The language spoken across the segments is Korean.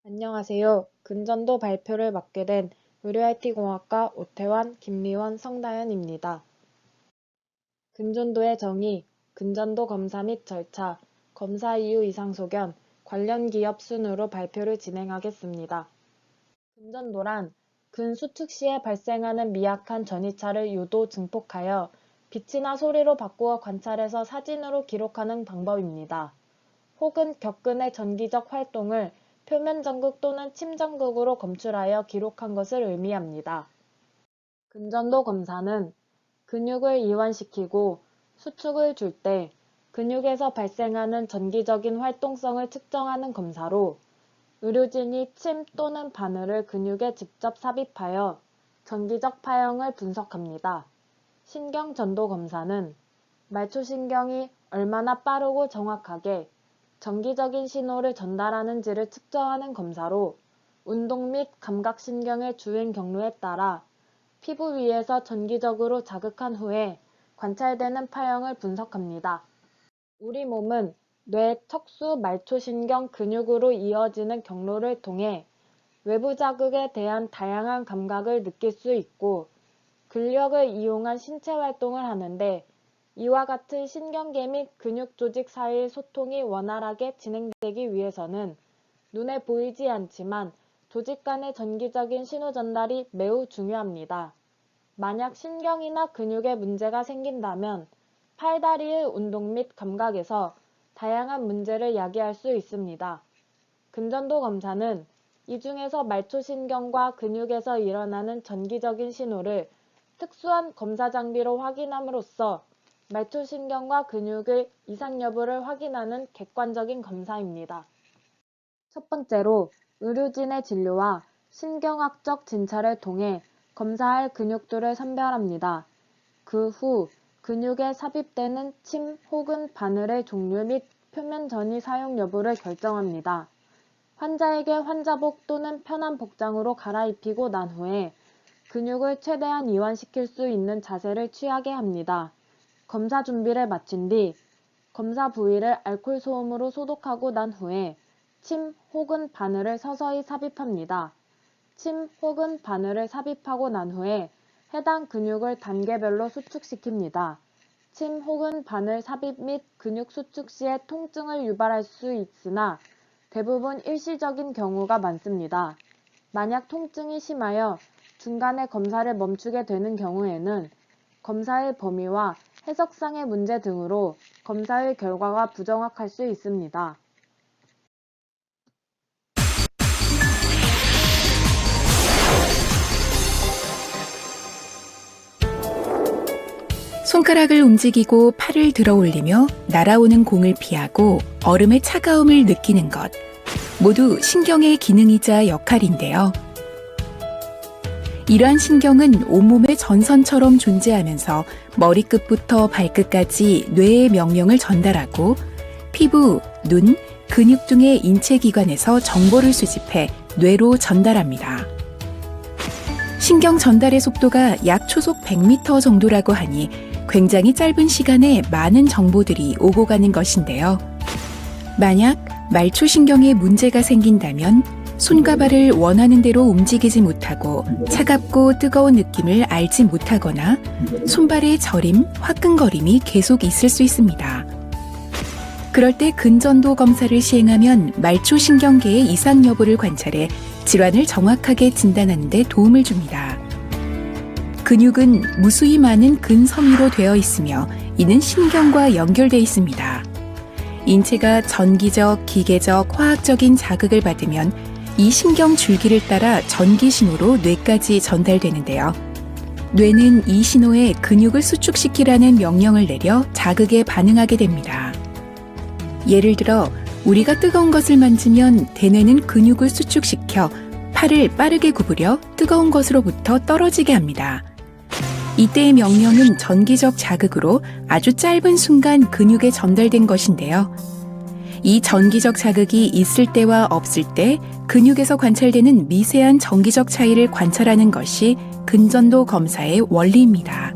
안녕하세요. 근전도 발표를 맡게 된 의료-IT공학과 오태환, 김미원, 성다현입니다. 근전도의 정의, 근전도 검사 및 절차, 검사 이유 이상 소견, 관련 기업 순으로 발표를 진행하겠습니다. 근전도란 근수축 시에 발생하는 미약한 전이차를 유도 증폭하여 빛이나 소리로 바꾸어 관찰해서 사진으로 기록하는 방법입니다. 혹은 격근의 전기적 활동을 표면 전극 또는 침 전극으로 검출하여 기록한 것을 의미합니다. 근전도 검사는 근육을 이완시키고 수축을 줄 때 근육에서 발생하는 전기적인 활동성을 측정하는 검사로 의료진이 침 또는 바늘을 근육에 직접 삽입하여 전기적 파형을 분석합니다. 신경전도 검사는 말초신경이 얼마나 빠르고 정확하게 전기적인 신호를 전달하는지를 측정하는 검사로 운동 및 감각신경의 주행 경로에 따라 피부 위에서 전기적으로 자극한 후에 관찰되는 파형을 분석합니다. 우리 몸은 뇌, 척수, 말초신경, 근육으로 이어지는 경로를 통해 외부 자극에 대한 다양한 감각을 느낄 수 있고 근력을 이용한 신체 활동을 하는데 이와 같은 신경계 및 근육 조직 사이의 소통이 원활하게 진행되기 위해서는 눈에 보이지 않지만 조직 간의 전기적인 신호 전달이 매우 중요합니다. 만약 신경이나 근육에 문제가 생긴다면 팔다리의 운동 및 감각에서 다양한 문제를 야기할 수 있습니다. 근전도 검사는 이 중에서 말초신경과 근육에서 일어나는 전기적인 신호를 특수한 검사 장비로 확인함으로써 말초신경과 근육의 이상 여부를 확인하는 객관적인 검사입니다. 첫 번째로 의료진의 진료와 신경학적 진찰을 통해 검사할 근육들을 선별합니다. 그 후 근육에 삽입되는 침 혹은 바늘의 종류 및 표면 전이 사용 여부를 결정합니다. 환자에게 환자복 또는 편한 복장으로 갈아입히고 난 후에 근육을 최대한 이완시킬 수 있는 자세를 취하게 합니다. 검사 준비를 마친 뒤 검사 부위를 알코올 소음으로 소독하고 난 후에 침 혹은 바늘을 서서히 삽입합니다. 침 혹은 바늘을 삽입하고 난 후에 해당 근육을 단계별로 수축시킵니다. 침 혹은 바늘 삽입 및 근육 수축 시에 통증을 유발할 수 있으나 대부분 일시적인 경우가 많습니다. 만약 통증이 심하여 중간에 검사를 멈추게 되는 경우에는 검사의 범위와 해석상의 문제 등으로 검사의 결과가 부정확할 수 있습니다. 손가락을 움직이고 팔을 들어 올리며 날아오는 공을 피하고 얼음의 차가움을 느끼는 것. 모두 신경의 기능이자 역할인데요. 이러한 신경은 온몸의 전선처럼 존재하면서 머리끝부터 발끝까지 뇌에 명령을 전달하고 피부, 눈, 근육 등의 인체 기관에서 정보를 수집해 뇌로 전달합니다. 신경 전달의 속도가 약 초속 100m 정도라고 하니 굉장히 짧은 시간에 많은 정보들이 오고 가는 것인데요. 만약 말초신경에 문제가 생긴다면 손과 발을 원하는 대로 움직이지 못하고 차갑고 뜨거운 느낌을 알지 못하거나 손발의 저림, 화끈거림이 계속 있을 수 있습니다. 그럴 때 근전도 검사를 시행하면 말초신경계의 이상 여부를 관찰해 질환을 정확하게 진단하는 데 도움을 줍니다. 근육은 무수히 많은 근섬유로 되어 있으며 이는 신경과 연결되어 있습니다. 인체가 전기적, 기계적, 화학적인 자극을 받으면 이 신경 줄기를 따라 전기 신호로 뇌까지 전달되는데요. 뇌는 이 신호에 근육을 수축시키라는 명령을 내려 자극에 반응하게 됩니다. 예를 들어 우리가 뜨거운 것을 만지면 대뇌는 근육을 수축시켜 팔을 빠르게 구부려 뜨거운 것으로부터 떨어지게 합니다. 이때의 명령은 전기적 자극으로 아주 짧은 순간 근육에 전달된 것인데요. 이 전기적 자극이 있을 때와 없을 때 근육에서 관찰되는 미세한 전기적 차이를 관찰하는 것이 근전도 검사의 원리입니다.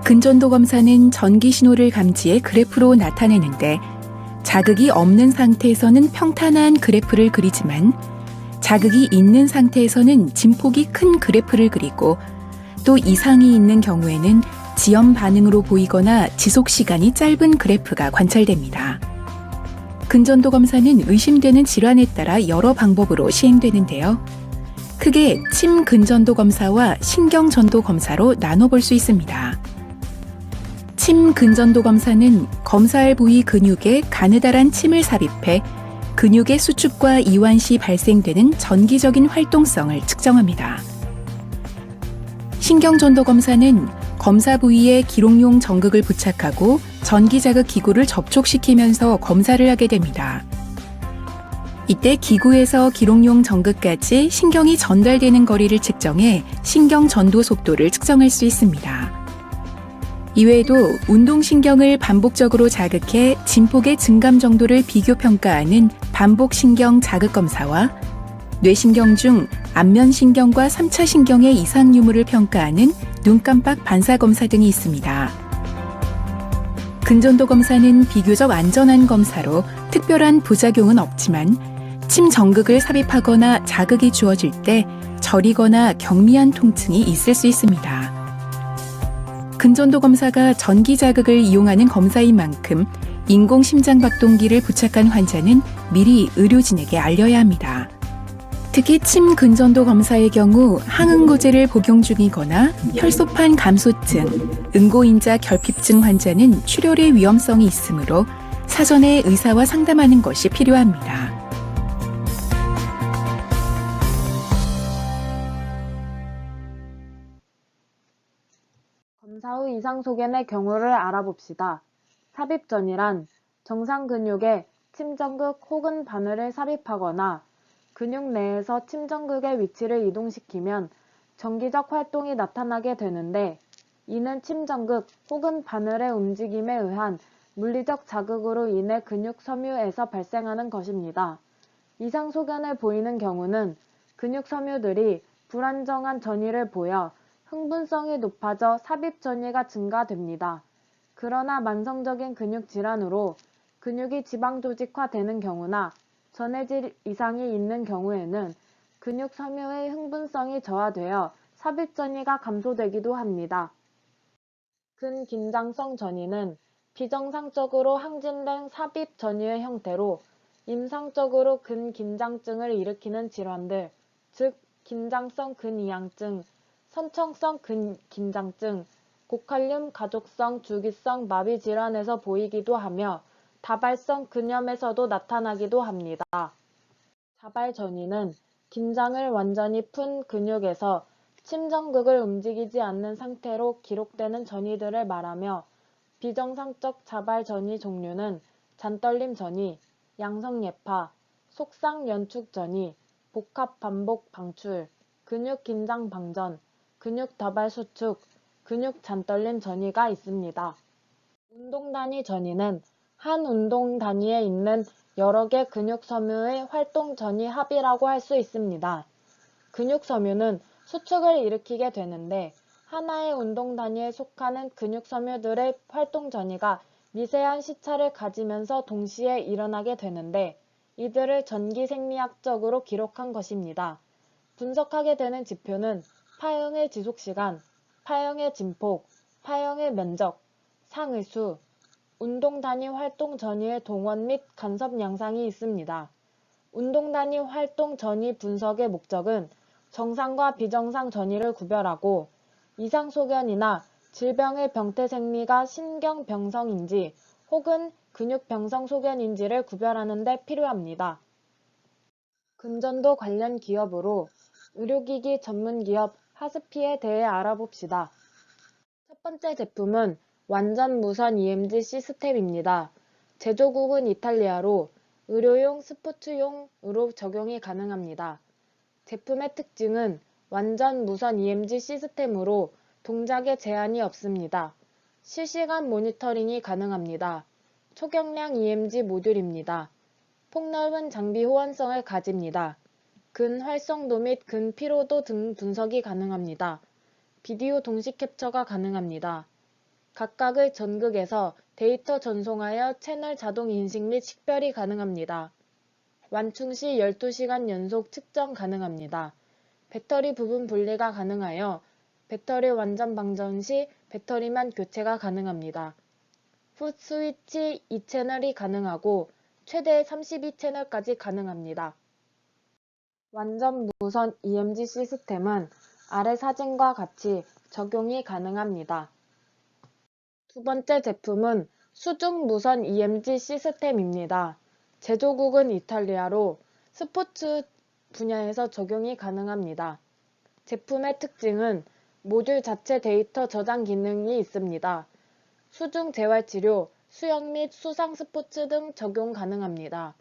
근전도 검사는 전기 신호를 감지해 그래프로 나타내는데 자극이 없는 상태에서는 평탄한 그래프를 그리지만 자극이 있는 상태에서는 진폭이 큰 그래프를 그리고 또 이상이 있는 경우에는 지연 반응으로 보이거나 지속 시간이 짧은 그래프가 관찰됩니다. 근전도 검사는 의심되는 질환에 따라 여러 방법으로 시행되는데요. 크게 침 근전도 검사와 신경 전도 검사로 나눠볼 수 있습니다. 침 근전도 검사는 검사할 부위 근육에 가느다란 침을 삽입해 근육의 수축과 이완 시 발생되는 전기적인 활동성을 측정합니다. 신경전도 검사는 검사 부위에 기록용 전극을 부착하고 전기자극 기구를 접촉시키면서 검사를 하게 됩니다. 이때 기구에서 기록용 전극까지 신경이 전달되는 거리를 측정해 신경 전도 속도를 측정할 수 있습니다. 이외에도 운동신경을 반복적으로 자극해 진폭의 증감 정도를 비교 평가하는 반복신경 자극검사와 뇌신경 중 안면신경과 3차 신경의 이상 유무를 평가하는 눈깜빡 반사검사 등이 있습니다. 근전도 검사는 비교적 안전한 검사로 특별한 부작용은 없지만 침 정극을 삽입하거나 자극이 주어질 때 저리거나 경미한 통증이 있을 수 있습니다. 근전도 검사가 전기 자극을 이용하는 검사인 만큼 인공심장박동기를 부착한 환자는 미리 의료진에게 알려야 합니다. 특히 침 근전도 검사의 경우 항응고제를 복용 중이거나 혈소판 감소증, 응고인자 결핍증 환자는 출혈의 위험성이 있으므로 사전에 의사와 상담하는 것이 필요합니다. 검사 후 이상 소견의 경우를 알아봅시다. 삽입전이란 정상 근육에 침전극 혹은 바늘을 삽입하거나 근육 내에서 침전극의 위치를 이동시키면 전기적 활동이 나타나게 되는데 이는 침전극 혹은 바늘의 움직임에 의한 물리적 자극으로 인해 근육 섬유에서 발생하는 것입니다. 이상 소견을 보이는 경우는 근육 섬유들이 불안정한 전이를 보여 흥분성이 높아져 삽입 전이가 증가됩니다. 그러나 만성적인 근육 질환으로 근육이 지방 조직화되는 경우나 전해질 이상이 있는 경우에는 근육 섬유의 흥분성이 저하되어 삽입 전이가 감소되기도 합니다. 근긴장성 전이는 비정상적으로 항진된 삽입 전이의 형태로 임상적으로 근긴장증을 일으키는 질환들, 즉 긴장성 근이양증, 선청성 근긴장증, 고칼륨 가족성 주기성 마비 질환에서 보이기도 하며 다발성 근염에서도 나타나기도 합니다. 자발 전이는 긴장을 완전히 푼 근육에서 침전극을 움직이지 않는 상태로 기록되는 전이들을 말하며 비정상적 자발 전이 종류는 잔떨림 전이, 양성예파, 속상 연축 전이, 복합 반복 방출, 근육 긴장 방전, 근육 다발 수축, 근육 잔떨림 전이가 있습니다. 운동 단위 전이는 한 운동 단위에 있는 여러 개 근육 섬유의 활동 전이 합이라고 할 수 있습니다. 근육 섬유는 수축을 일으키게 되는데 하나의 운동 단위에 속하는 근육 섬유들의 활동 전이가 미세한 시차를 가지면서 동시에 일어나게 되는데 이들을 전기생리학적으로 기록한 것입니다. 분석하게 되는 지표는 파형의 지속시간, 파형의 진폭, 파형의 면적, 상의 수, 운동 단위 활동 전이의 동원 및 간섭 양상이 있습니다. 운동 단위 활동 전이 분석의 목적은 정상과 비정상 전이를 구별하고 이상 소견이나 질병의 병태 생리가 신경병성인지 혹은 근육병성 소견인지를 구별하는 데 필요합니다. 근전도 관련 기업으로 의료기기 전문기업 하스피에 대해 알아봅시다. 첫 번째 제품은 완전 무선 EMG 시스템입니다. 제조국은 이탈리아로 의료용, 스포츠용으로 적용이 가능합니다. 제품의 특징은 완전 무선 EMG 시스템으로 동작에 제한이 없습니다. 실시간 모니터링이 가능합니다. 초경량 EMG 모듈입니다. 폭넓은 장비 호환성을 가집니다. 근활성도 및 근피로도 등 분석이 가능합니다. 비디오 동시 캡처가 가능합니다. 각각의 전극에서 데이터 전송하여 채널 자동 인식 및 식별이 가능합니다. 완충 시 12시간 연속 측정 가능합니다. 배터리 부분 분리가 가능하여 배터리 완전 방전 시 배터리만 교체가 가능합니다. 풋 스위치 2채널이 가능하고 최대 32채널까지 가능합니다. 완전 무선 EMG 시스템은 아래 사진과 같이 적용이 가능합니다. 두 번째 제품은 수중 무선 EMG 시스템입니다. 제조국은 이탈리아로 스포츠 분야에서 적용이 가능합니다. 제품의 특징은 모듈 자체 데이터 저장 기능이 있습니다. 수중 재활치료, 수영 및 수상 스포츠 등 적용 가능합니다.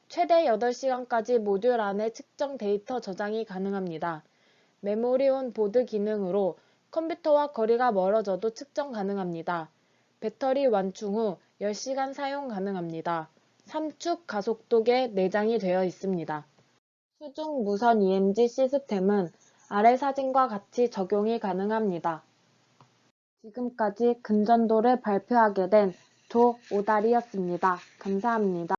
최대 8시간까지 모듈 안에 측정 데이터 저장이 가능합니다. 메모리 온 보드 기능으로 컴퓨터와 거리가 멀어져도 측정 가능합니다. 배터리 완충 후 10시간 사용 가능합니다. 3축 가속도계 내장이 되어 있습니다. 수중 무선 EMG 시스템은 아래 사진과 같이 적용이 가능합니다. 지금까지 근전도를 발표하게 된 조오달이었습니다. 감사합니다.